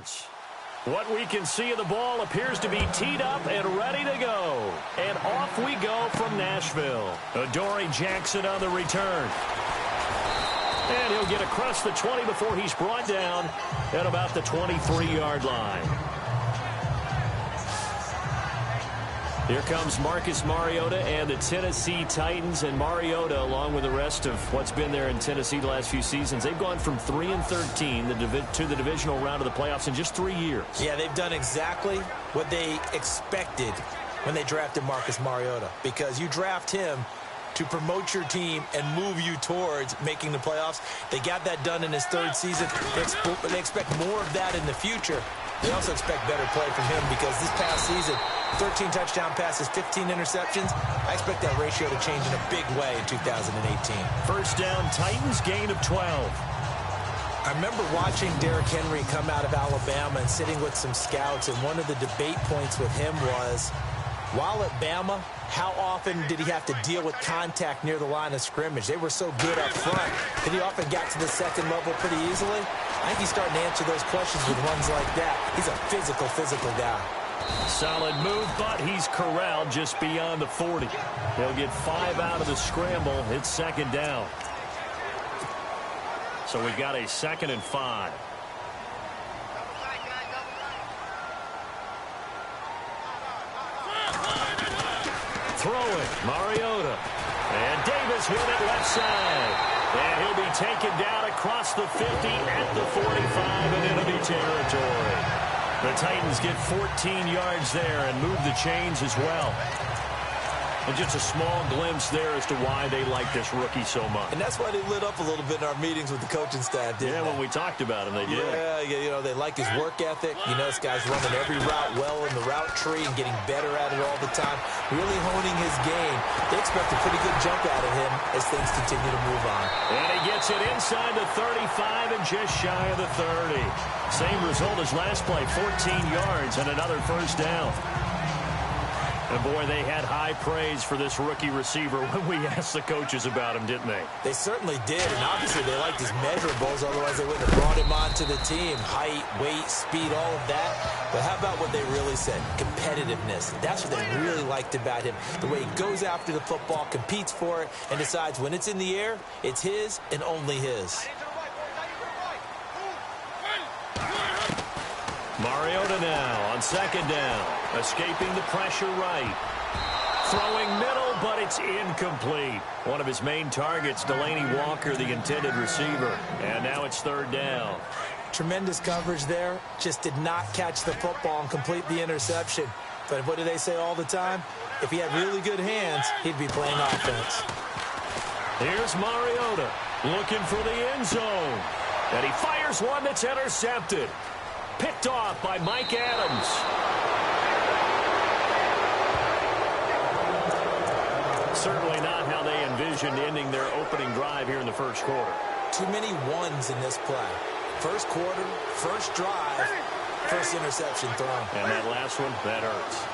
Bears. What we can see of the ball appears to be teed up and ready to go. And off we go from Nashville. Adoree Jackson on the return. And he'll get across the 20 before he's brought down at about the 23-yard line. Here comes Marcus Mariota and the Tennessee Titans. And Mariota, along with the rest of what's been there in Tennessee the last few seasons, they've gone from 3-13 to the divisional round of the playoffs in just 3 years. Yeah, they've done exactly what they expected when they drafted Marcus Mariota. Because you draft him to promote your team and move you towards making the playoffs. They got that done in his third season. They expect more of that in the future. They also expect better play from him because this past season, 13 touchdown passes, 15 interceptions. I expect that ratio to change in a big way in 2018. First down, Titans, gain of 12. I remember watching Derrick Henry come out of Alabama and sitting with some scouts, and one of the debate points with him was, while at Bama, how often did he have to deal with contact near the line of scrimmage? They were so good up front that he often got to the second level pretty easily. I think he's starting to answer those questions with runs like that. He's a physical guy. Solid move, but he's corralled just beyond the 40. He'll get 5 out of the scramble. It's second down. So we've got a 2nd and 5. Throwing, Mariota. And Davis with it left side. And he'll be taken down across the 50 at the 45 and enemy territory. The Titans get 14 yards there and move the chains as well. And just a small glimpse there as to why they like this rookie so much. And that's why they lit up a little bit in our meetings with the coaching staff, didn't they? When we talked about him, they did. Yeah, you know, they like his work ethic. You know, this guy's running every route well in the route tree and getting better at it all the time. Really honing his game. They expect a pretty good jump out of him as things continue to move on. And he gets it inside the 35 and just shy of the 30. Same result as last play, 14 yards and another first down. And, boy, they had high praise for this rookie receiver when we asked the coaches about him, didn't they? They certainly did, and obviously they liked his measurables, otherwise they wouldn't have brought him onto the team. Height, weight, speed, all of that. But how about what they really said? Competitiveness. That's what they really liked about him. The way he goes after the football, competes for it, and decides when it's in the air, it's his and only his. Mariota now on second down. Escaping the pressure right. Throwing middle, but it's incomplete. One of his main targets, Delaney Walker, the intended receiver. And now it's third down. Tremendous coverage there. Just did not catch the football and complete the interception. But what do they say all the time? If he had really good hands, he'd be playing offense. Here's Mariota looking for the end zone. And he fires one that's intercepted. Picked off by Mike Adams. Certainly not how they envisioned ending their opening drive here in the first quarter. Too many ones in this play. First quarter, first drive, first interception thrown. And that last one, that hurts.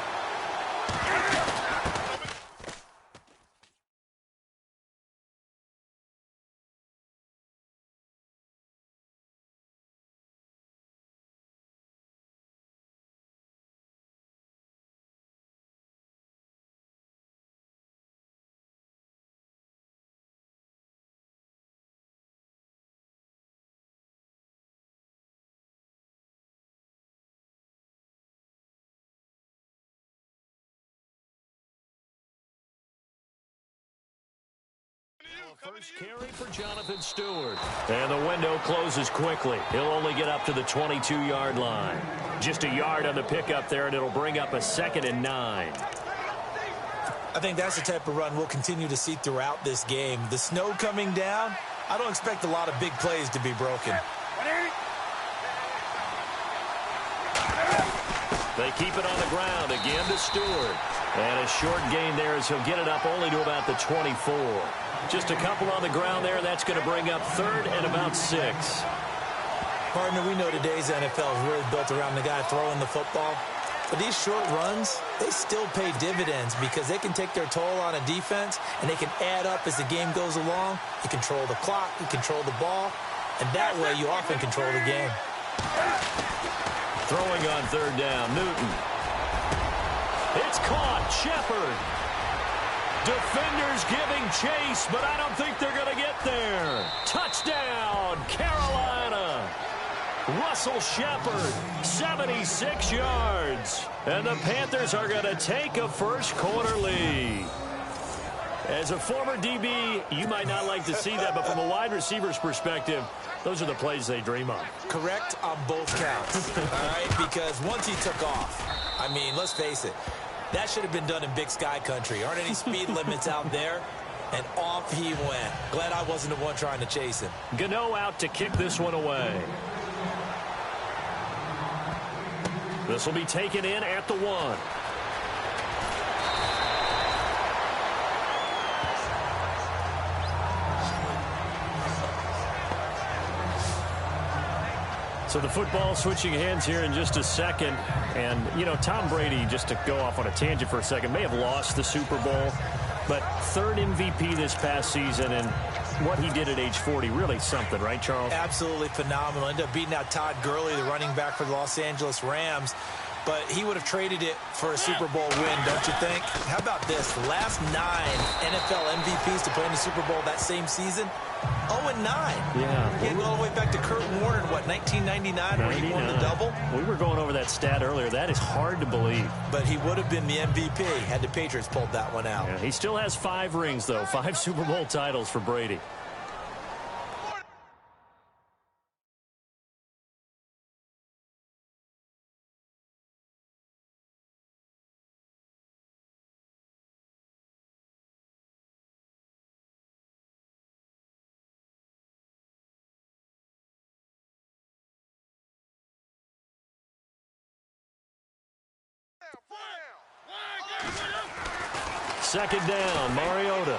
First carry for Jonathan Stewart. And the window closes quickly. He'll only get up to the 22-yard line. Just a yard on the pickup there, and it'll bring up a 2nd and 9. I think that's the type of run we'll continue to see throughout this game. The snow coming down, I don't expect a lot of big plays to be broken. They keep it on the ground again to Stewart. And a short gain there as he'll get it up only to about the 24. Just a couple on the ground there. That's going to bring up 3rd and about 6. Partner, we know today's NFL is really built around the guy throwing the football. But these short runs, they still pay dividends because they can take their toll on a defense and they can add up as the game goes along. You control the clock, you control the ball, and that way you often control the game. Throwing on third down, Newton. It's caught, Shepard. Defenders giving chase, but I don't think they're going to get there. Touchdown, Carolina. Russell Shepard, 76 yards. And the Panthers are going to take a first-quarter lead. As a former DB, you might not like to see that, but from a wide receiver's perspective, those are the plays they dream of. Correct on both counts, all right? Because once he took off, I mean, let's face it, that should have been done in Big Sky country. Aren't any speed limits out there? And off he went. Glad I wasn't the one trying to chase him. Gano out to kick this one away. This will be taken in at the 1. So the football switching hands here in just a second. And, you know, Tom Brady, just to go off on a tangent for a second, may have lost the Super Bowl. But third MVP this past season, and what he did at age 40, really something, right, Charles? Absolutely phenomenal. Ended up beating out Todd Gurley, the running back for the Los Angeles Rams. But he would have traded it for a Super Bowl win, don't you think? How about this? The last 9 NFL MVPs to play in the Super Bowl that same season, 0-9. Yeah. He went all the way back to Kurt Warner in, what, 1999, where he won the double? We were going over that stat earlier. That is hard to believe. But he would have been the MVP had the Patriots pulled that one out. Yeah, he still has 5 rings, though. 5 Super Bowl titles for Brady. Second down, Mariota.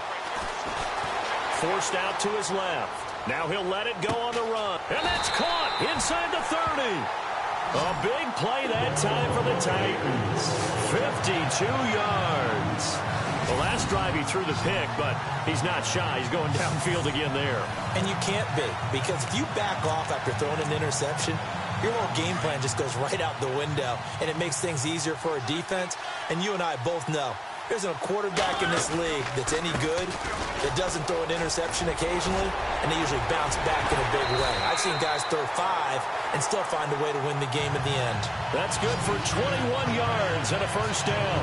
Forced out to his left. Now he'll let it go on the run. And that's caught inside the 30. A big play that time for the Titans. 52 yards. The last drive he threw the pick, but he's not shy. He's going downfield again there. And you can't be, because if you back off after throwing an interception, your whole game plan just goes right out the window, and it makes things easier for a defense. And you and I both know there's a quarterback in this league that's any good that doesn't throw an interception occasionally, and they usually bounce back in a big way. I've seen guys throw 5 and still find a way to win the game at the end. That's good for 21 yards and a first down.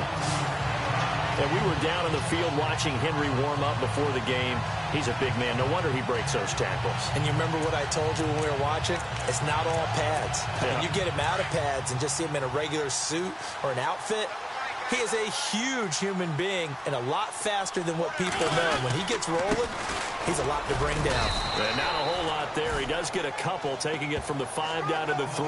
And we were down in the field watching Henry warm up before the game. He's a big man. No wonder he breaks those tackles. And you remember what I told you when we were watching? It's not all pads. Yeah. When you get him out of pads and just see him in a regular suit or an outfit, he is a huge human being and a lot faster than what people know. When he gets rolling, he's a lot to bring down. And not a whole lot there. He does get a couple, taking it from the 5 down to the 3.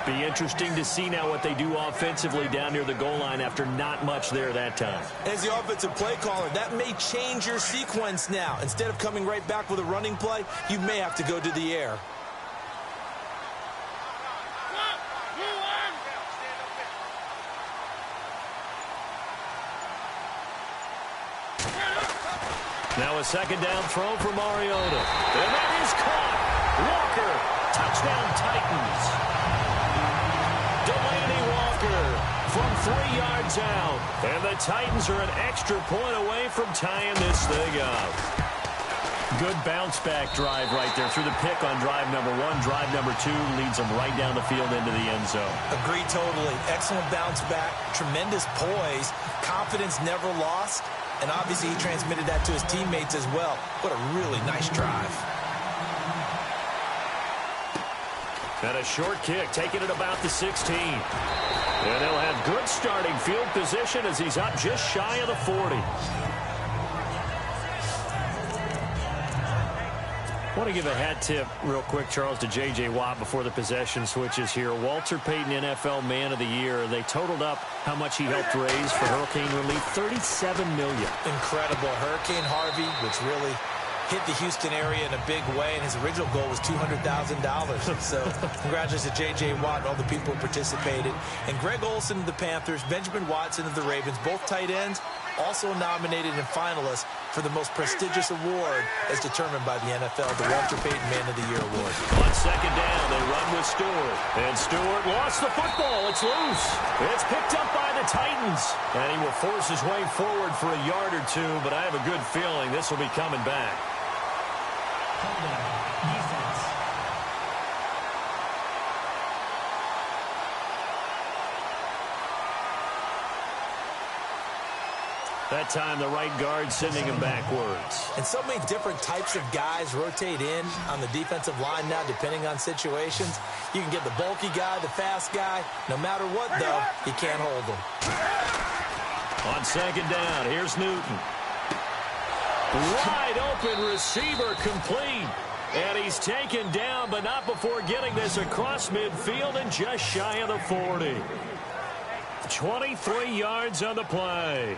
Be interesting to see now what they do offensively down near the goal line after not much there that time. As the offensive play caller, that may change your sequence now. Instead of coming right back with a running play, you may have to go to the air. Now a second down throw for Mariota. And that is caught. Walker, touchdown Titans. Delaney Walker from 3 yards out. And the Titans are an extra point away from tying this thing up. Good bounce-back drive right there through the pick on drive number 1. Drive number 2 leads them right down the field into the end zone. Agree totally. Excellent bounce-back, tremendous poise, confidence never lost, and obviously he transmitted that to his teammates as well. What a really nice drive. And a short kick, taking it about the 16. And they'll have good starting field position as he's up just shy of the 40. I want to give a hat tip real quick, Charles, to J.J. Watt before the possession switches here. Walter Payton, NFL Man of the Year. They totaled up how much he helped raise for hurricane relief, $37 million. Incredible. Hurricane Harvey, which really hit the Houston area in a big way, and his original goal was $200,000. So congratulations to J.J. Watt and all the people who participated. And Greg Olsen of the Panthers, Benjamin Watson of the Ravens, both tight ends, also nominated and finalists for the most prestigious award as determined by the NFL, the Walter Payton Man of the Year Award. On second down. They run with Stewart. And Stewart lost the football. It's loose. It's picked up by the Titans. And he will force his way forward for a yard or two, but I have a good feeling this will be coming back. Defense. That time, the right guard sending him backwards. And so many different types of guys rotate in on the defensive line now, depending on situations. You can get the bulky guy, the fast guy. No matter what, though, you can't hold them. On second down, here's Newton. Wide open receiver complete. And he's taken down, but not before getting this across midfield and just shy of the 40. 23 yards on the play.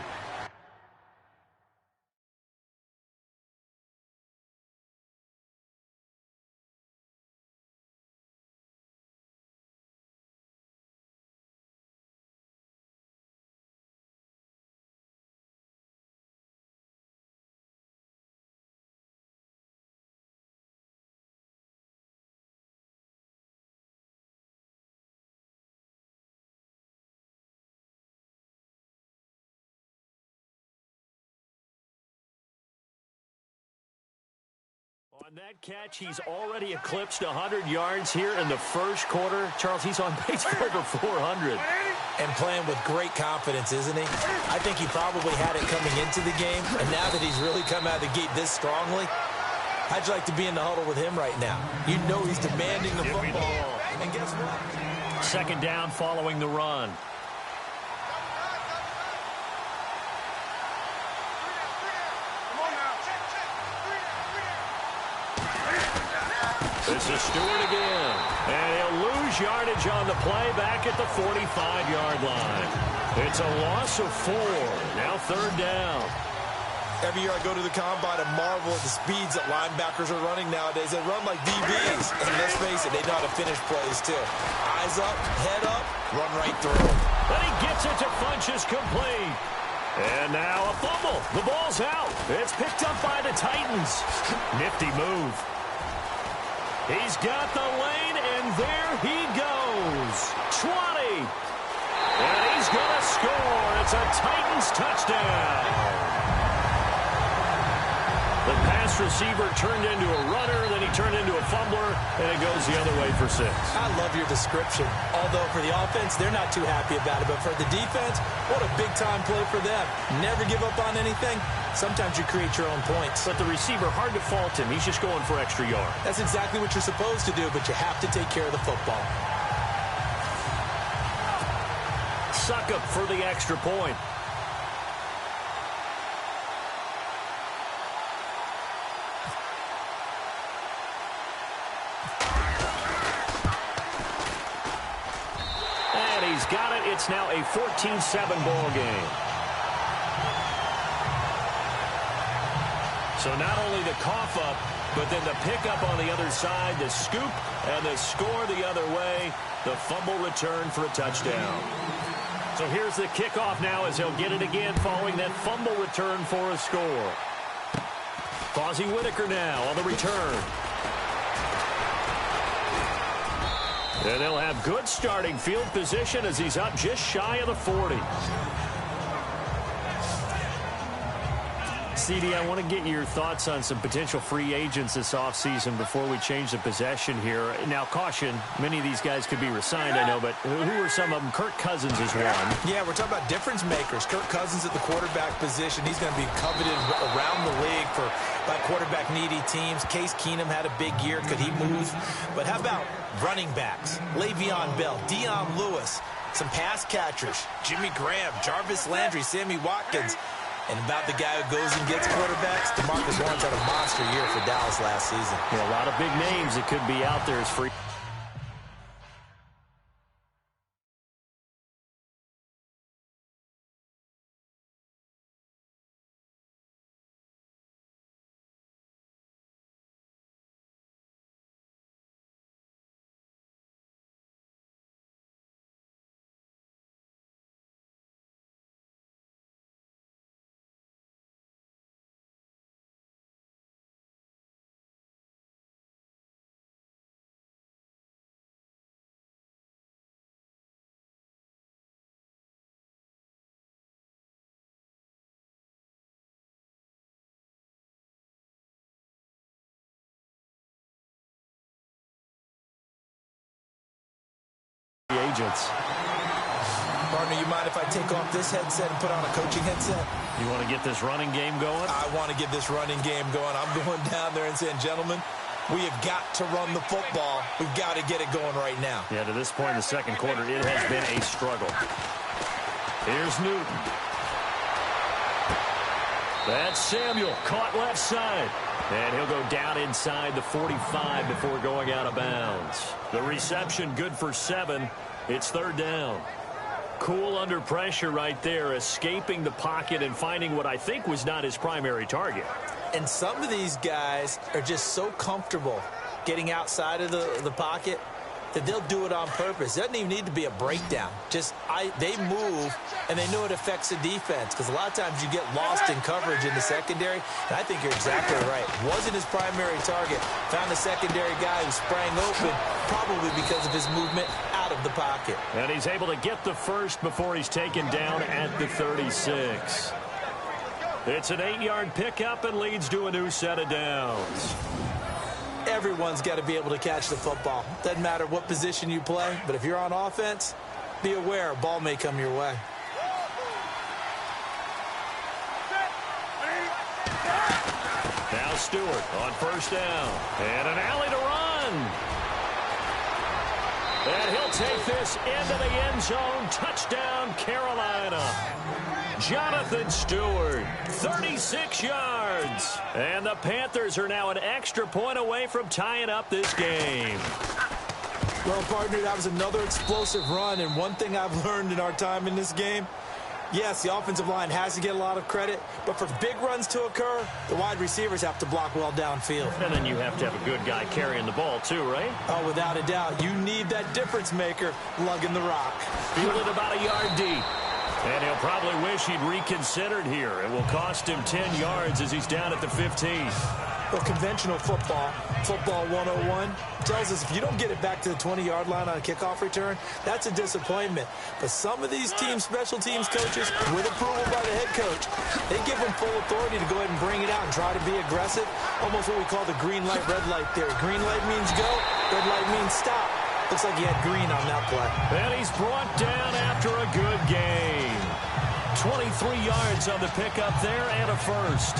On that catch, he's already eclipsed 100 yards here in the first quarter. Charles, he's on pace for over 400. And playing with great confidence, isn't he? I think he probably had it coming into the game, and now that he's really come out of the gate this strongly, how'd you like to be in the huddle with him right now? You know he's demanding the football. And guess what? Second down following the run. This is Stewart again. And he'll lose yardage on the play back at the 45-yard line. It's a loss of 4. Now third down. Every year I go to the combine and marvel at the speeds that linebackers are running nowadays. They run like DBs. And let's face it, they know how to finish plays too. Eyes up, head up, run right through. But he gets it to Funchess complete. And now a fumble. The ball's out. It's picked up by the Titans. Nifty move. He's got the lane, and there he goes. 20. And he's going to score. It's a Titans touchdown. The pass receiver turned into a runner, then he turned into a fumbler, and it goes the other way for 6. I love your description. Although for the offense, they're not too happy about it. But for the defense, what a big-time play for them. Never give up on anything. Sometimes you create your own points. But the receiver, hard to fault him. He's just going for extra yard. That's exactly what you're supposed to do, but you have to take care of the football. Suck up for the extra point. And he's got it. It's now a 14-7 ball game. So not only the cough up, but then the pickup on the other side, the scoop, and the score the other way. The fumble return for a touchdown. So here's the kickoff now as he'll get it again following that fumble return for a score. Fozzie Whitaker now on the return. And they'll have good starting field position as he's up just shy of the 40. CD, I want to get your thoughts on some potential free agents this offseason before we change the possession here. Now, caution, many of these guys could be re-signed, I know, but who are some of them? Kirk Cousins is one. Yeah, we're talking about difference makers. Kirk Cousins at the quarterback position. He's going to be coveted around the league by quarterback-needy teams. Case Keenum had a big year. Could he move? But how about running backs? Le'Veon Bell, Dion Lewis, some pass catchers, Jimmy Graham, Jarvis Landry, Sammy Watkins. And about the guy who goes and gets quarterbacks, DeMarcus Lawrence had a monster year for Dallas last season. Yeah, a lot of big names that could be out there as free. allegiance. Partner, you mind if I take off this headset and put on a coaching headset? You want to get this running game going? I want to get this running game going. I'm going down there and saying, gentlemen, we have got to run the football. We've got to get it going right now. Yeah, to this point in the second quarter, it has been a struggle. Here's Newton. That's Samuel, caught left side. And he'll go down inside the 45 before going out of bounds. The reception good for 7. It's third down. Cool under pressure right there, escaping the pocket and finding what I think was not his primary target. And some of these guys are just so comfortable getting outside of the pocket that they'll do it on purpose. It doesn't even need to be a breakdown. They move, and they know it affects the defense, because a lot of times you get lost in coverage in the secondary, and I think you're exactly right. Wasn't his primary target. Found a secondary guy who sprang open, probably because of his movement out of the pocket. And he's able to get the first before he's taken down at the 36. It's an 8-yard pickup and leads to a new set of downs. Everyone's got to be able to catch the football. Doesn't matter what position you play, but if you're on offense, be aware a ball may come your way. Now Stewart on first down. And an alley to run. And he'll take this into the end zone. Touchdown, Carolina. Jonathan Stewart, 36 yards. And the Panthers are now an extra point away from tying up this game. Well, partner, that was another explosive run. And one thing I've learned in our time in this game, yes, the offensive line has to get a lot of credit, but for big runs to occur, the wide receivers have to block well downfield. And then you have to have a good guy carrying the ball too, right? Oh, without a doubt. You need that difference maker lugging the rock. Fielded about a yard deep. And he'll probably wish he'd reconsidered here. It will cost him 10 yards as he's down at the 15. Well, conventional football 101, tells us if you don't get it back to the 20-yard line on a kickoff return, that's a disappointment. But some of these special teams coaches, with approval by the head coach, they give them full authority to go ahead and bring it out and try to be aggressive. Almost what we call the green light, red light theory. Green light means go, red light means stop. Looks like he had green on that play. And he's brought down after a good game. 23 yards on the pickup there and a first.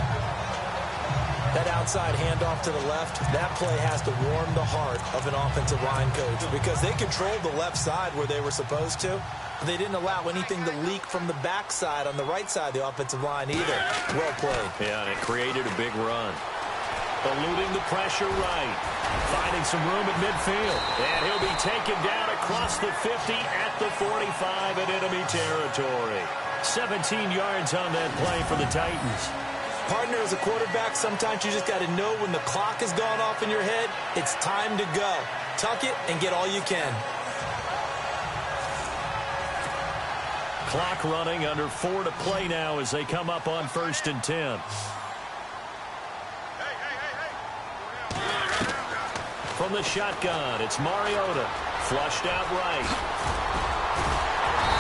That outside handoff to the left, that play has to warm the heart of an offensive line coach because they controlled the left side where they were supposed to. But they didn't allow anything to leak from the backside on the right side of the offensive line either. Well played. Yeah, and it created a big run. Eluding the pressure right. Finding some room at midfield. And he'll be taken down across the 50 at the 45 in enemy territory. 17 yards on that play for the Titans. Partner, as a quarterback, sometimes you just got to know when the clock has gone off in your head, it's time to go. Tuck it and get all you can. Clock running, under 4 to play now as they come up on 1st and 10. From the shotgun, it's Mariota. Flushed out right.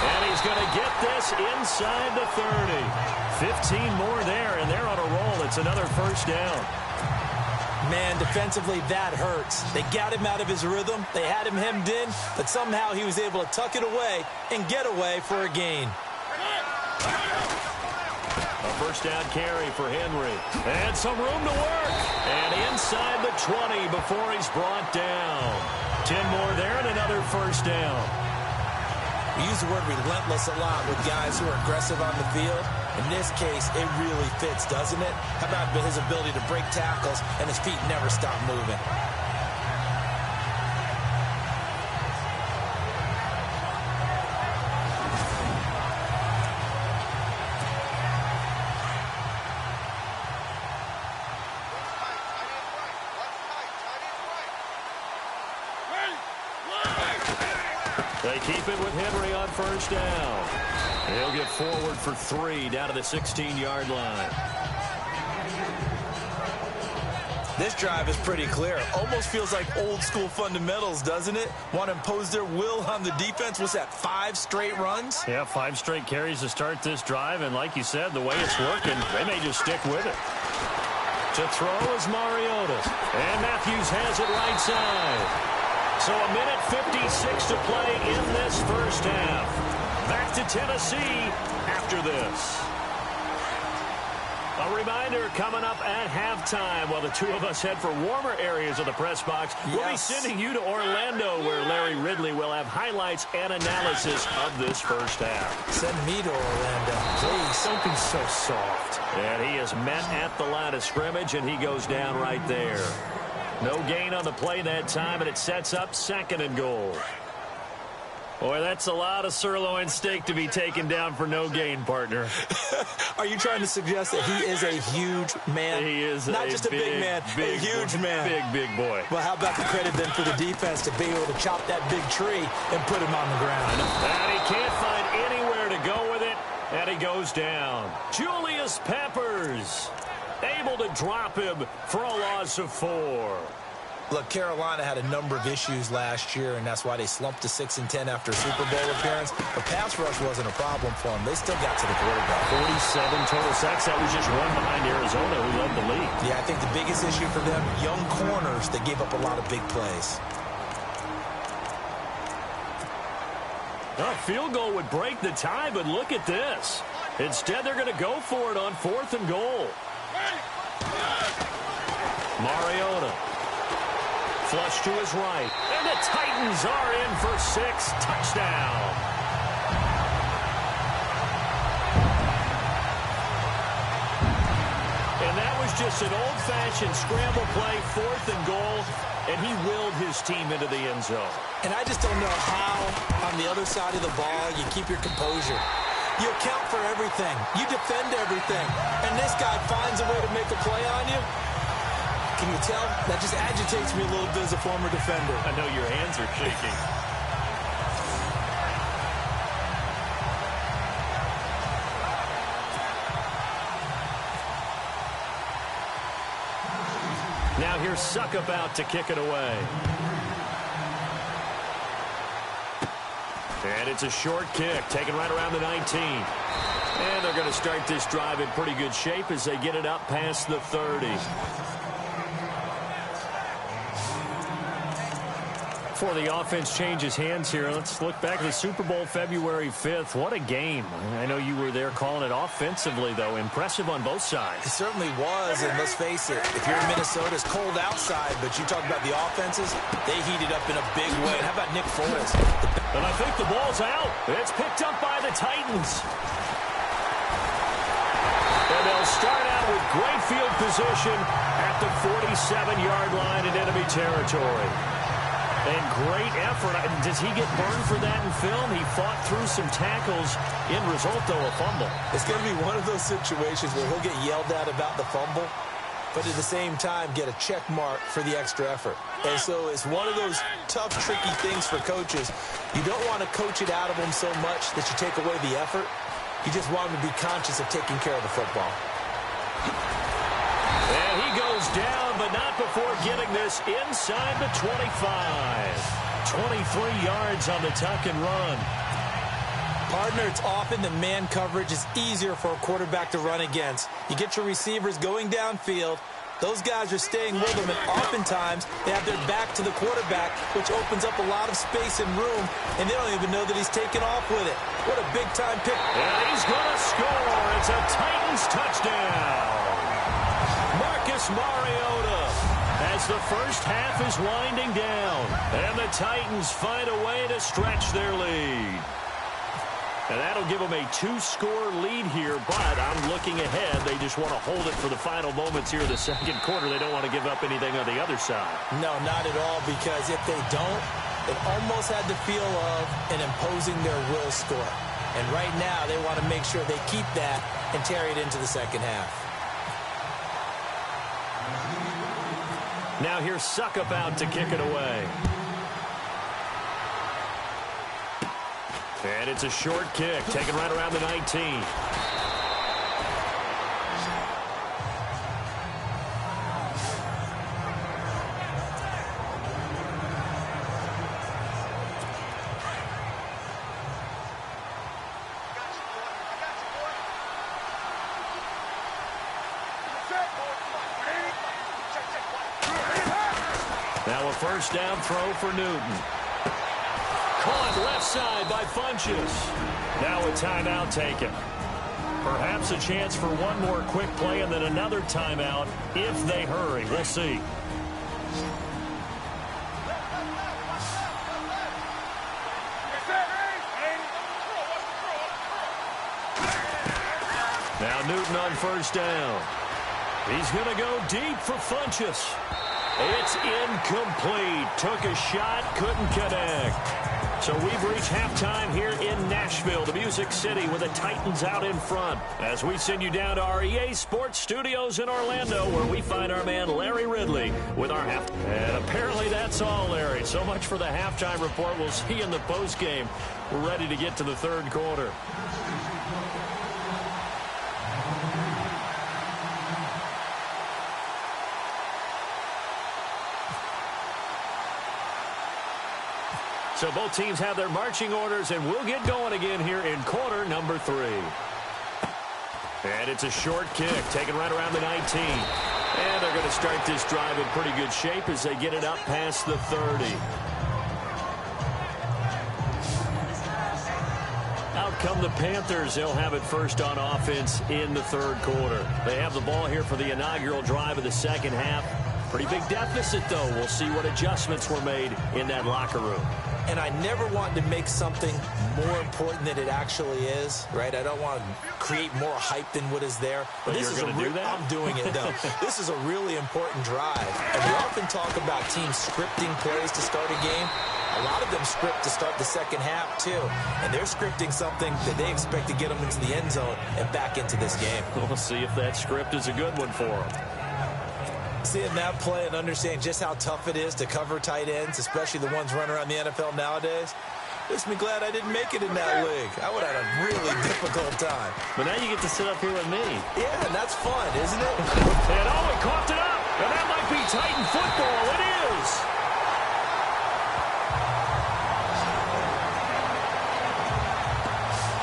And he's going to get this inside the 30. 15 more there, and they're on a roll. It's another first down. Man, defensively, that hurts. They got him out of his rhythm. They had him hemmed in, but somehow he was able to tuck it away and get away for a gain. A first down carry for Henry. And some room to work. And inside the 20 before he's brought down. 10 more there and another first down. We use the word relentless a lot with guys who are aggressive on the field. In this case, it really fits, doesn't it? How about his ability to break tackles and his feet never stop moving? They keep it with Henry on first down. He'll get forward for 3 down to the 16-yard line. This drive is pretty clear. Almost feels like old school fundamentals, doesn't it? Want to impose their will on the defense. What's that, 5 straight runs? Yeah, 5 straight carries to start this drive. And like you said, the way it's working, they may just stick with it. To throw is Mariota. And Matthews has it right side. So a minute 56 to play in this first half. Back to Tennessee after this. A reminder coming up at halftime while the two of us head for warmer areas of the press box. Yes. We'll be sending you to Orlando where Larry Ridley will have highlights and analysis of this first half. Send me to Orlando, please. Don't be so soft. And he is met at the line of scrimmage, and he goes down right there. No gain on the play that time, and it sets up 2nd and goal. Boy, that's a lot of sirloin steak to be taken down for no gain, partner. Are you trying to suggest that he is a huge man? He is not just a big man, a huge man. Big boy. Well, how about the credit then for the defense to be able to chop that big tree and put him on the ground? And he can't find anywhere to go with it, and he goes down. Julius Peppers able to drop him for a loss of 4. Look, Carolina had a number of issues last year, and that's why they slumped to 6-10 after a Super Bowl appearance. But pass rush wasn't a problem for them. They still got to the quarterback. 47 total sacks. That was just one behind Arizona, who led the league. Yeah, I think the biggest issue for them, young corners that gave up a lot of big plays. A field goal would break the tie, but look at this. Instead, they're going to go for it on 4th and goal. Mariota. Flush to his right. And the Titans are in for 6. Touchdown. And that was just an old-fashioned scramble play, 4th and goal, and he willed his team into the end zone. And I just don't know how, on the other side of the ball, you keep your composure. You account for everything. You defend everything. And this guy finds a way to make a play on you. Can you tell? That just agitates me a little bit as a former defender. I know your hands are shaking. Now here's Suckup out to kick it away. And it's a short kick, taken right around the 19. And they're going to start this drive in pretty good shape as they get it up past the 30. Before the offense changes hands here, let's look back at the Super Bowl February 5th. What a game. I know you were there calling it offensively, though. Impressive on both sides. It certainly was, and let's face it, if you're in Minnesota, it's cold outside, but you talk about the offenses, they heated up in a big way. How about Nick Foles? And I think the ball's out. It's picked up by the Titans. And they'll start out with great field position at the 47-yard line in enemy territory. And great effort. Does he get burned for that in film? He fought through some tackles. End result, though, a fumble. It's going to be one of those situations where he'll get yelled at about the fumble, but at the same time get a check mark for the extra effort. And so it's one of those tough, tricky things for coaches. You don't want to coach it out of them so much that you take away the effort. You just want them to be conscious of taking care of the football. And he goes down, but not before getting this inside the 25. 23 yards on the tuck and run. Partner, it's often that man coverage is easier for a quarterback to run against. You get your receivers going downfield. Those guys are staying with them, and oftentimes they have their back to the quarterback, which opens up a lot of space and room, and they don't even know that he's taken off with it. What a big-time pick. And he's going to score. It's a Titans touchdown. Marcus Mariota as the first half is winding down. And the Titans find a way to stretch their lead. And that'll give them a 2-score lead here, but I'm looking ahead. They just want to hold it for the final moments here in the second quarter. They don't want to give up anything on the other side. No, not at all, because if they don't, it almost had the feel of an imposing their will score. And right now, they want to make sure they keep that and carry it into the second half. Now here's Suckup out to kick it away. And it's a short kick, taken right around the 19. Now Now a first down throw for Newton. Caught left side by Funchess. Now a timeout taken. Perhaps a chance for one more quick play and then another timeout if they hurry. We'll see. Now Newton on first down. He's going to go deep for Funchess. It's incomplete. Took a shot, couldn't connect. So we've reached halftime here in Nashville, the Music City, with the Titans out in front. As we send you down to our EA Sports Studios in Orlando, where we find our man Larry Ridley with our half. And apparently that's all, Larry. So much for the halftime report. We'll see you in the postgame. We're ready to get to the third quarter. So both teams have their marching orders, and we'll get going again here in quarter number 3. And it's a short kick, taken right around the 19. And they're going to start this drive in pretty good shape as they get it up past the 30. Out come the Panthers. They'll have it first on offense in the third quarter. They have the ball here for the inaugural drive of the second half. Pretty big deficit, though. We'll see what adjustments were made in that locker room. And I never want to make something more important than it actually is, right? I don't want to create more hype than what is there. But this is going to do that? I'm doing it, though. This is a really important drive. And we often talk about teams scripting plays to start a game. A lot of them script to start the second half, too. And they're scripting something that they expect to get them into the end zone and back into this game. We'll see if that script is a good one for them. Seeing that play and understanding just how tough it is to cover tight ends, especially the ones running around the NFL nowadays, makes me glad I didn't make it in that league. I would have had a really difficult time. But now you get to sit up here with me. Yeah, and that's fun, isn't it? And oh, he coughed it up. And that might be Titan football. It is.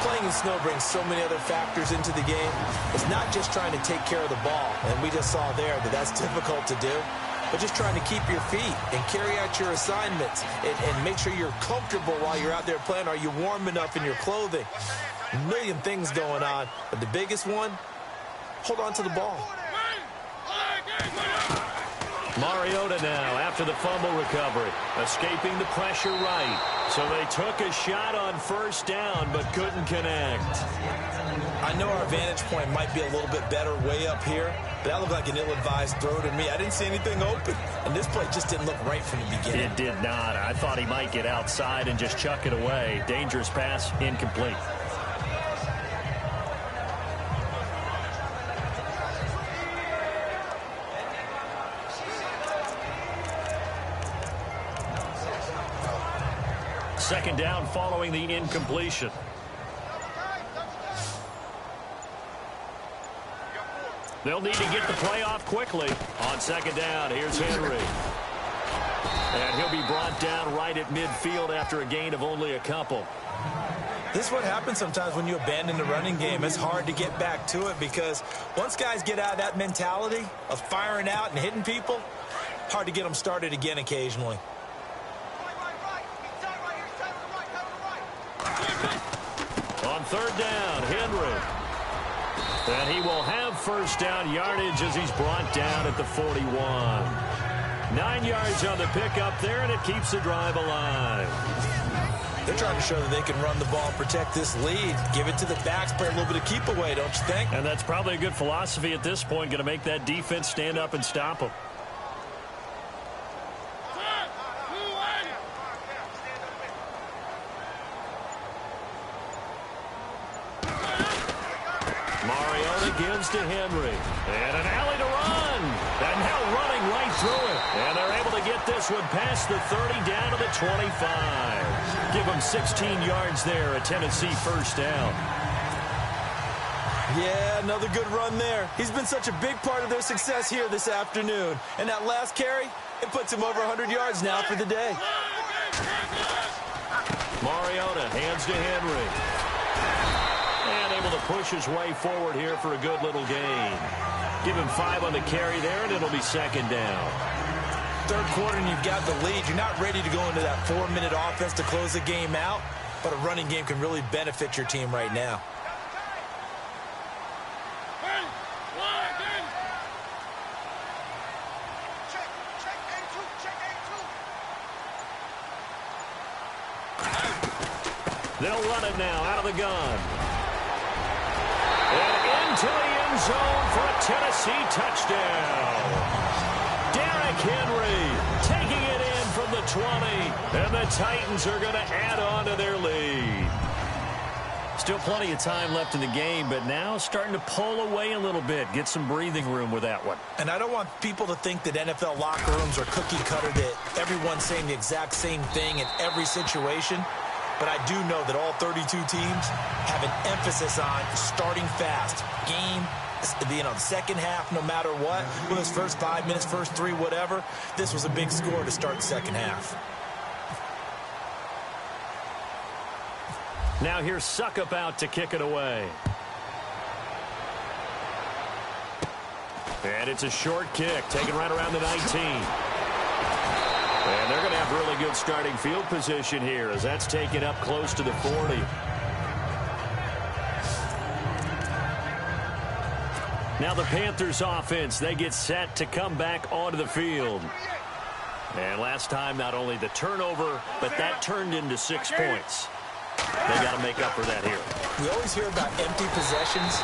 Playing in snow brings so many other factors into the game. It's not just trying to take care of the ball, and we just saw there that that's difficult to do, but just trying to keep your feet and carry out your assignments and make sure you're comfortable while you're out there playing. Are you warm enough in your clothing? A million things going on, but the biggest one, hold on to the ball. Mariota now after the fumble recovery, escaping the pressure right. So they took a shot on first down but couldn't connect. I know our vantage point might be a little bit better way up here, but that looked like an ill-advised throw to me. I didn't see anything open, and this play just didn't look right from the beginning. It did not. I thought he might get outside and just chuck it away. Dangerous pass, incomplete. Second down following the incompletion. They'll need to get the play off quickly. On second down, here's Henry. And he'll be brought down right at midfield after a gain of only a couple. This is what happens sometimes when you abandon the running game. It's hard to get back to it because once guys get out of that mentality of firing out and hitting people, hard to get them started again occasionally. On third down, Henry. And he will have first down yardage as he's brought down at the 41. 9 yards on the pickup there, and it keeps the drive alive. They're trying to show that they can run the ball and protect this lead. Give it to the backs, play a little bit of keep away, don't you think? And that's probably a good philosophy at this point, going to make that defense stand up and stop them. Gives to Henry. And an alley to run. And now running right through it. And they're able to get this one past the 30 down to the 25. Give them 16 yards there, a Tennessee first down. Yeah, another good run there. He's been such a big part of their success here this afternoon. And that last carry, it puts him over 100 yards now for the day. Mariota hands to Henry. Able to push his way forward here for a good little gain. Give him 5 on the carry there, and it'll be second down. third quarter and you've got the lead, you're not ready to go into that 4-minute offense to close the game out, but a running game can really benefit your team right now. They'll run it now out of the gun. And into the end zone for a Tennessee touchdown. Derrick Henry taking it in from the 20. And the Titans are going to add on to their lead. Still plenty of time left in the game, but now starting to pull away a little bit. Get some breathing room with that one. And I don't want people to think that NFL locker rooms are cookie cutter, that everyone's saying the exact same thing in every situation. But I do know that all 32 teams have an emphasis on starting fast. Game, the second half, no matter what. Whether it's first 5 minutes, first 3, whatever. This was a big score to start the second half. Now here's Suckup out to kick it away. And it's a short kick, taken right around the 19. And they're going to have really good starting field position here as that's taken up close to the 40. Now the Panthers offense, they get set to come back onto the field. And last time, not only the turnover, but that turned into 6 points. They got to make up for that here. We always hear about empty possessions,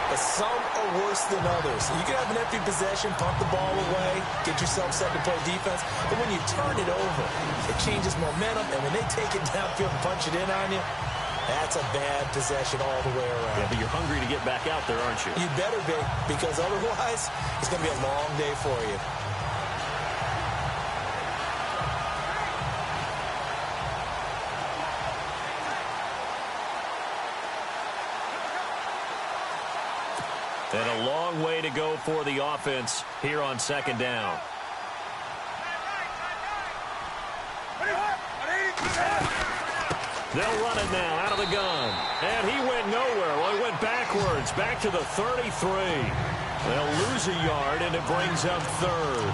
but some are worse than others. You can have an empty possession, pump the ball away, get yourself set to play defense, but when you turn it over, it changes momentum, and when they take it downfield and punch it in on you, that's a bad possession all the way around. Yeah, but you're hungry to get back out there, aren't you? You better be, because otherwise, it's going to be a long day for you. And a long way to go for the offense here on second down. They'll run it now out of the gun. And he went nowhere. Well, he went backwards, back to the 33. They'll lose a yard, and it brings up third.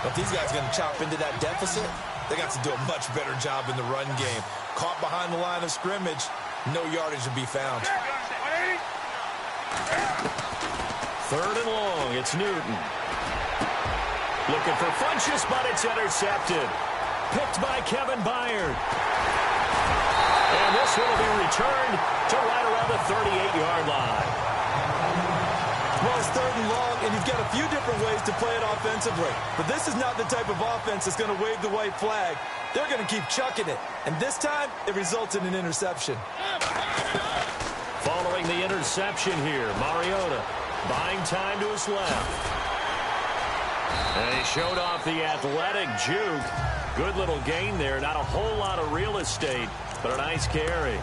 But these guys are going to chop into that deficit. They got to do a much better job in the run game. Caught behind the line of scrimmage, no yardage to be found. Third and long, it's Newton. Looking for Funchess, but it's intercepted. Picked by Kevin Byard. And this will be returned to right around the 38-yard line. Well, it's third and long, and you've got a few different ways to play it offensively. But this is not the type of offense that's going to wave the white flag. They're going to keep chucking it. And this time, it results in an interception. Following the interception here, Mariota buying time to his left. And he showed off the athletic juke. Good little gain there. Not a whole lot of real estate, but a nice carry.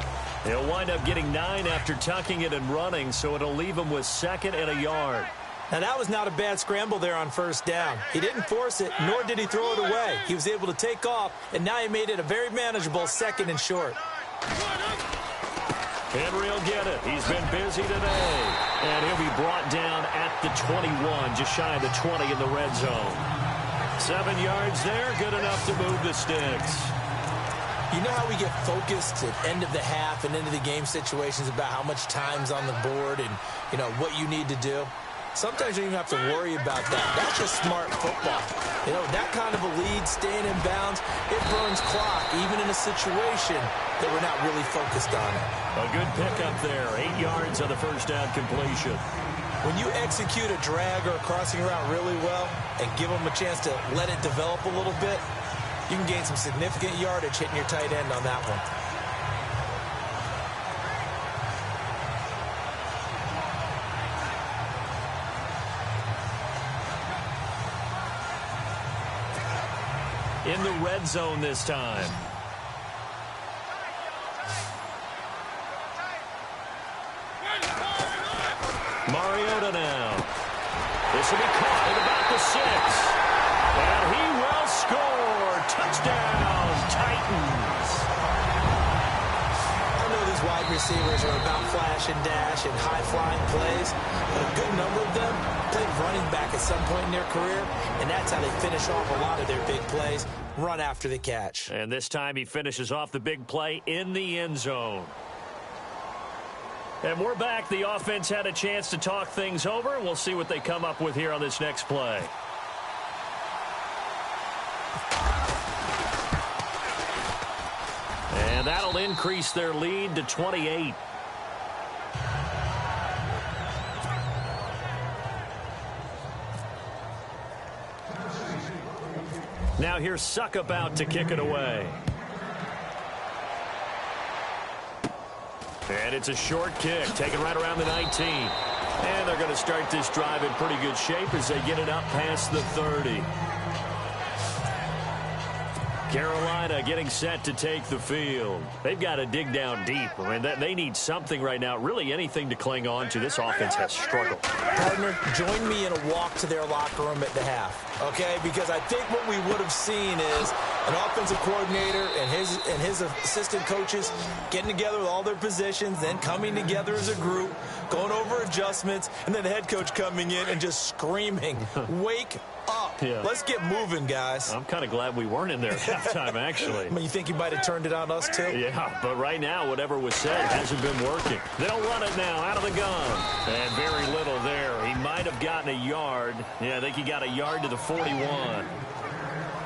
He'll wind up getting 9 after tucking it and running, so it'll leave him with 2nd and a yard. Now, that was not a bad scramble there on first down. He didn't force it, nor did he throw it away. He was able to take off, and now he made it a very manageable 2nd and short. Henry will get it. He's been busy today. And he'll be brought down at the 21, just shy of the 20 in the red zone. 7 yards there, good enough to move the sticks. You know how we get focused at end of the half and into the game situations about how much time's on the board and, what you need to do? Sometimes you don't even have to worry about that. That's just smart football. That kind of a lead, staying in bounds, it burns clock, even in a situation that we're not really focused on it. A good pickup there, 8 yards on the first down completion. When you execute a drag or a crossing route really well and give them a chance to let it develop a little bit, you can gain some significant yardage hitting your tight end on that one. In the red zone this time. Mariota now. This will be caught at about the 6. And he will score. Touchdown, Titans. I know these wide receivers are about flash and dash and high-flying plays, but a good number of them played running back at some point in their career, and that's how they finish off a lot of their big plays, run after the catch. And this time he finishes off the big play in the end zone. And we're back. The offense had a chance to talk things over, and we'll see what they come up with here on this next play. And that'll increase their lead to 28. Now here's Suck about to kick it away. And it's a short kick, taken right around the 19. And they're going to start this drive in pretty good shape as they get it up past the 30. Carolina getting set to take the field. They've got to dig down deep. I mean, they need something right now, really anything to cling on to. This offense has struggled. Partner, join me in a walk to their locker room at the half, okay? Because I think what we would have seen is an offensive coordinator and his assistant coaches getting together with all their positions, then coming together as a group, going over adjustments, and then the head coach coming in and just screaming, wake up. Yeah. Let's get moving, guys. I'm kind of glad we weren't in there at halftime, actually. I mean, you think he might have turned it on us, too? Yeah, but right now, whatever was said hasn't been working. They'll run it now out of the gun. And very little there. He might have gotten a yard. Yeah, I think he got a yard to the 41.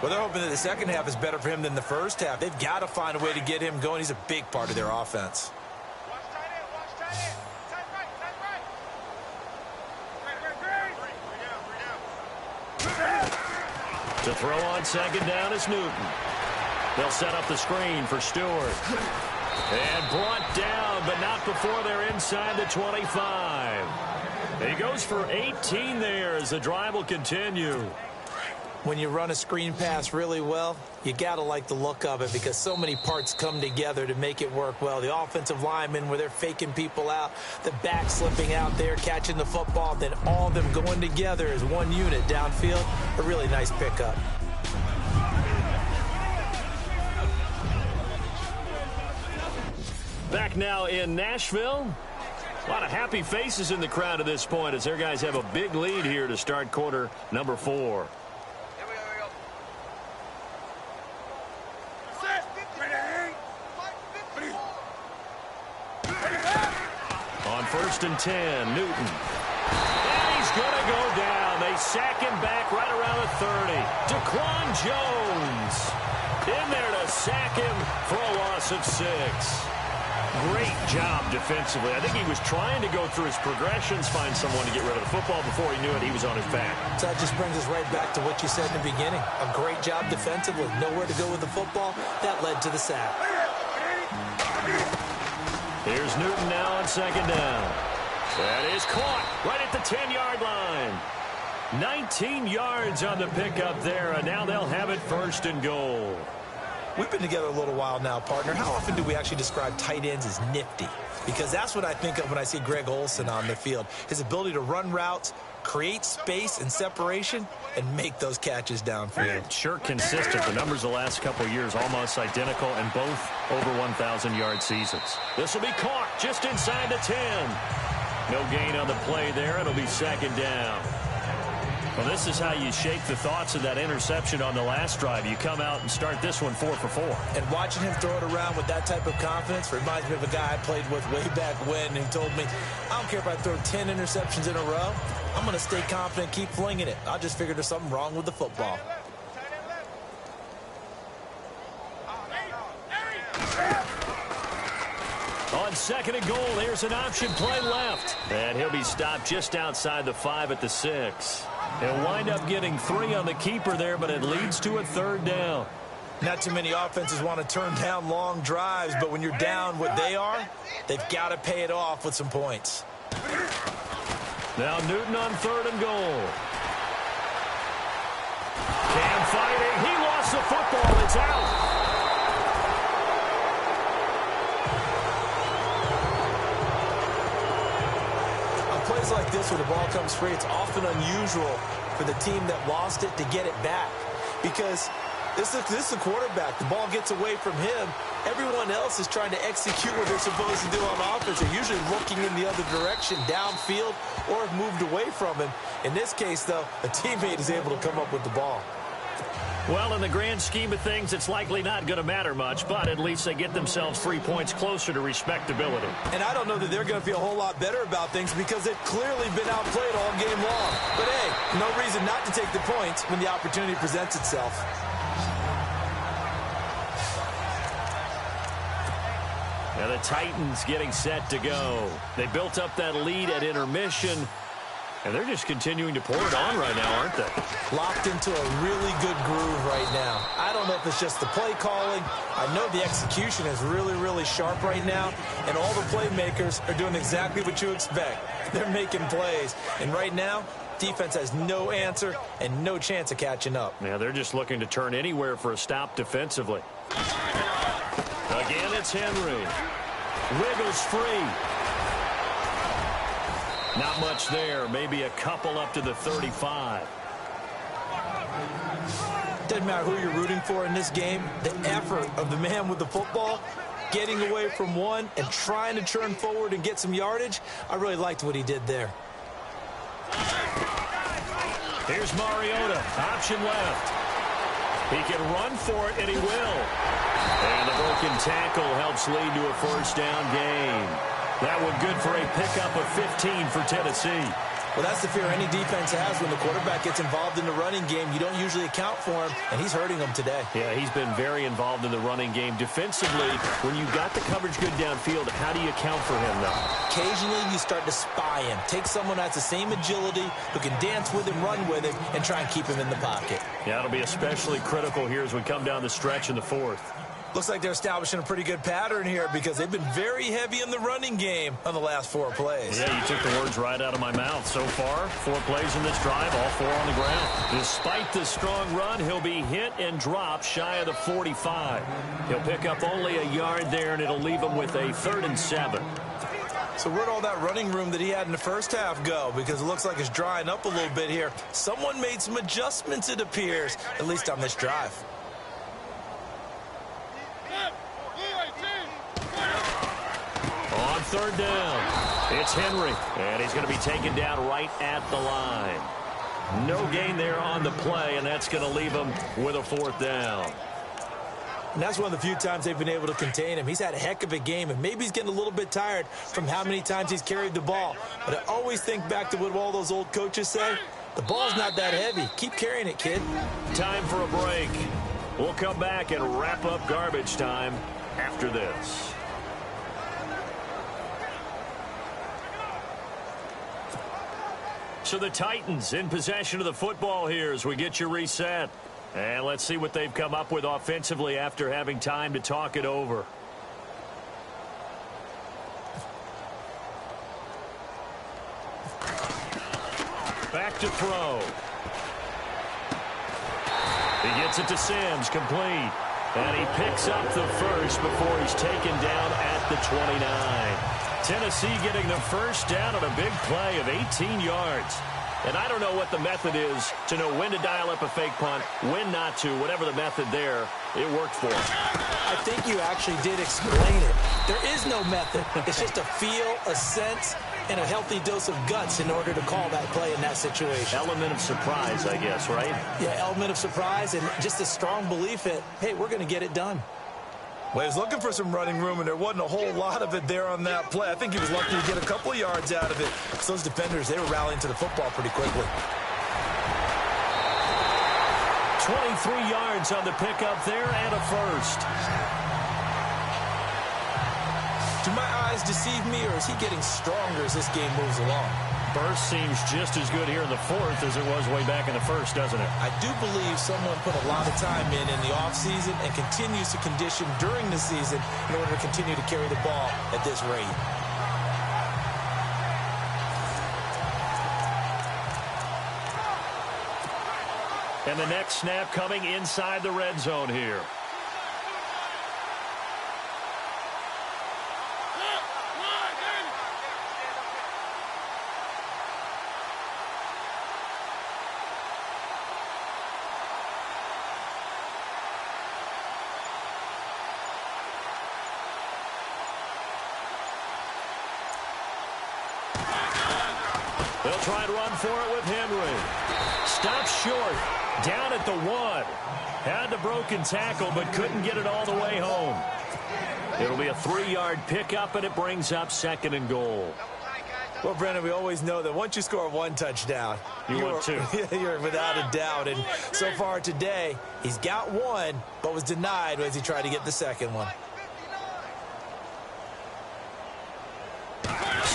Well, they're hoping that the second half is better for him than the first half. They've got to find a way to get him going. He's a big part of their offense. To throw on second down is Newton. They'll set up the screen for Stewart. And brought down, but not before they're inside the 25. He goes for 18 there as the drive will continue. When you run a screen pass really well, you got to like the look of it because so many parts come together to make it work well. The offensive linemen where they're faking people out, the back slipping out there, catching the football, then all of them going together as one unit downfield. A really nice pickup. Back now in Nashville. A lot of happy faces in the crowd at this point as their guys have a big lead here to start quarter number 4. On 1st and 10, Newton. And he's going to go down. They sack him back right around the 30. Daquan Jones in there to sack him for a loss of 6. Great job defensively. I think he was trying to go through his progressions, find someone to get rid of the football. Before he knew it, he was on his back. So that just brings us right back to what you said in the beginning. A great job defensively. Nowhere to go with the football. That led to the sack. Here's Newton now on second down. That is caught right at the 10-yard line. 19 yards on the pickup there, and now they'll have it 1st and goal. We've been together a little while now, partner. How often do we actually describe tight ends as nifty? Because that's what I think of when I see Greg Olsen on the field. His ability to run routes, create space and separation, and make those catches downfield. Sure consistent. The numbers the last couple of years almost identical, and both over 1,000-yard seasons. This will be caught just inside the 10. No gain on the play there. It'll be 2nd down. Well, this is how you shake the thoughts of that interception on the last drive. You come out and start this one 4 for 4. And watching him throw it around with that type of confidence reminds me of a guy I played with way back when who told me, I don't care if I throw 10 interceptions in a row. I'm going to stay confident, keep flinging it. I just figured there's something wrong with the football. On 2nd and goal, here's an option play left. And he'll be stopped just outside the 5 at the 6. He'll wind up getting 3 on the keeper there, but it leads to a 3rd down. Not too many offenses want to turn down long drives, but when you're down what they are, they've got to pay it off with some points. Now Newton on 3rd and goal. Cam fighting. He lost the football. It's out. Plays like this where the ball comes free, it's often unusual for the team that lost it to get it back because This is the quarterback. The ball gets away from him. Everyone else is trying to execute what they're supposed to do on offense. They're usually looking in the other direction, downfield, or have moved away from him. In this case, though, a teammate is able to come up with the ball. Well, in the grand scheme of things, it's likely not going to matter much, but at least they get themselves 3 points closer to respectability. And I don't know that they're going to feel a whole lot better about things because they've clearly been outplayed all game long. But, hey, no reason not to take the points when the opportunity presents itself. Now the Titans getting set to go. They built up that lead at intermission, and they're just continuing to pour it on right now, aren't they? Locked into a really good groove right now. I don't know if it's just the play calling. I know the execution is really, really sharp right now, and all the playmakers are doing exactly what you expect. They're making plays, and right now, defense has no answer and no chance of catching up. Yeah, they're just looking to turn anywhere for a stop defensively. Again, it's Henry. Wiggles free. Not much there. Maybe a couple up to the 35. Doesn't matter who you're rooting for in this game. The effort of the man with the football, getting away from one and trying to turn forward and get some yardage, I really liked what he did there. Here's Mariota. Option left. He can run for it, and he will. And the broken tackle helps lead to a first down gain. That one good for a pickup of 15 for Tennessee. Well, that's the fear any defense has when the quarterback gets involved in the running game. You don't usually account for him, and he's hurting them today. Yeah, he's been very involved in the running game. Defensively, when you got the coverage good downfield, how do you account for him, though? Occasionally, you start to spy him. Take someone that has the same agility, who can dance with him, run with him, and try and keep him in the pocket. Yeah, it'll be especially critical here as we come down the stretch in the fourth. Looks like they're establishing a pretty good pattern here because they've been very heavy in the running game on the last 4 plays. Yeah, you took the words right out of my mouth. So far, 4 plays in this drive, all 4 on the ground. Despite the strong run, he'll be hit and dropped shy of the 45. He'll pick up only a yard there, and it'll leave him with a 3rd and 7. So where'd all that running room that he had in the first half go? Because it looks like it's drying up a little bit here. Someone made some adjustments, it appears, at least on this drive. On 3rd down, it's Henry, and he's going to be taken down right at the line. No gain there on the play, and that's going to leave him with a 4th down. And that's one of the few times they've been able to contain him. He's had a heck of a game, and maybe he's getting a little bit tired from how many times he's carried the ball. But I always think back to what all those old coaches say. The ball's not that heavy. Keep carrying it, kid. Time for a break. We'll come back and wrap up garbage time after this. So the Titans in possession of the football here as we get you reset. And let's see what they've come up with offensively after having time to talk it over. Back to throw. He gets it to Sims, complete. And he picks up the first before he's taken down at the 29. Tennessee getting the first down on a big play of 18 yards. And I don't know what the method is to know when to dial up a fake punt, when not to. Whatever the method there, it worked for him. I think you actually did explain it. There is no method. It's just a feel, a sense, and a healthy dose of guts in order to call that play in that situation. Element of surprise, I guess, right? Yeah, element of surprise and just a strong belief that, hey, we're going to get it done. Well, he was looking for some running room, and there wasn't a whole lot of it there on that play. I think he was lucky to get a couple of yards out of it. So those defenders, they were rallying to the football pretty quickly. 23 yards on the pickup there and a first. Do my eyes deceive me, or is he getting stronger as this game moves along? Burst seems just as good here in the fourth as it was way back in the first, doesn't it? I do believe someone put a lot of time in the offseason and continues to condition during the season in order to continue to carry the ball at this rate. And the next snap coming inside the red zone here. They'll try and run for it with Henry. Stopped short. Down at the 1. Had the broken tackle, but couldn't get it all the way home. It'll be a 3-yard pickup, and it brings up 2nd and goal. Well, Brendan, we always know that once you score 1 touchdown, you're 2. You're without a doubt. And so far today, he's got 1, but was denied as he tried to get the 2nd one.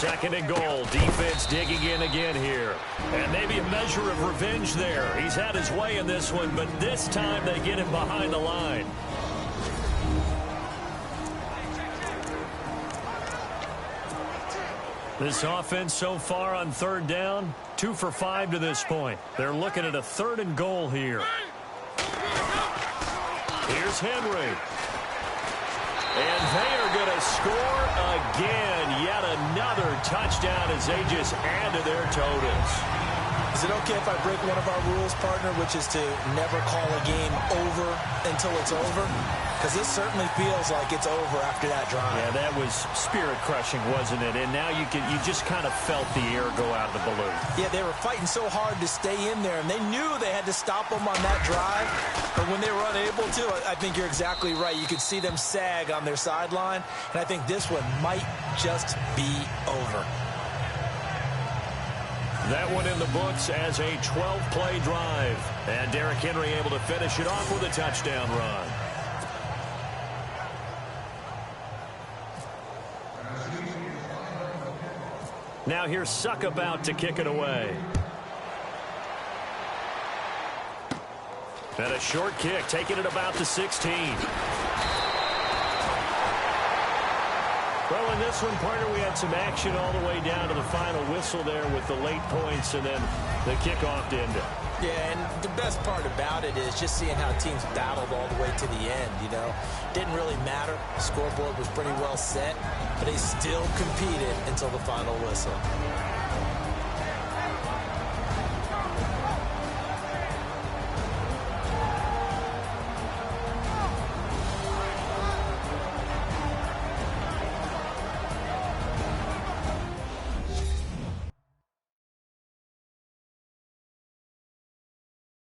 2nd and goal. Defense digging in again here. And maybe a measure of revenge there. He's had his way in this one, but this time they get him behind the line. This offense so far on 3rd down, 2 for 5 to this point. They're looking at a 3rd and goal here. Here's Henry. And they are going to score again. Yet another touchdown as they just add to their totals. Is it okay if I break one of our rules, partner, which is to never call a game over until it's over? Because this certainly feels like it's over after that drive. Yeah, that was spirit-crushing, wasn't it? And now you just kind of felt the air go out of the balloon. Yeah, they were fighting so hard to stay in there, and they knew they had to stop them on that drive. But when they were unable to, I think you're exactly right. You could see them sag on their sideline, and I think this one might just be over. That one in the books as a 12-play drive. And Derrick Henry able to finish it off with a touchdown run. Now here's Suck about to kick it away. And a short kick, taking it about the 16. Well, in this one, partner, we had some action all the way down to the final whistle there with the late points and then the kickoff to end it. Yeah, and the best part about it is just seeing how teams battled all the way to the end, you know. Didn't really matter. The scoreboard was pretty well set, but they still competed until the final whistle.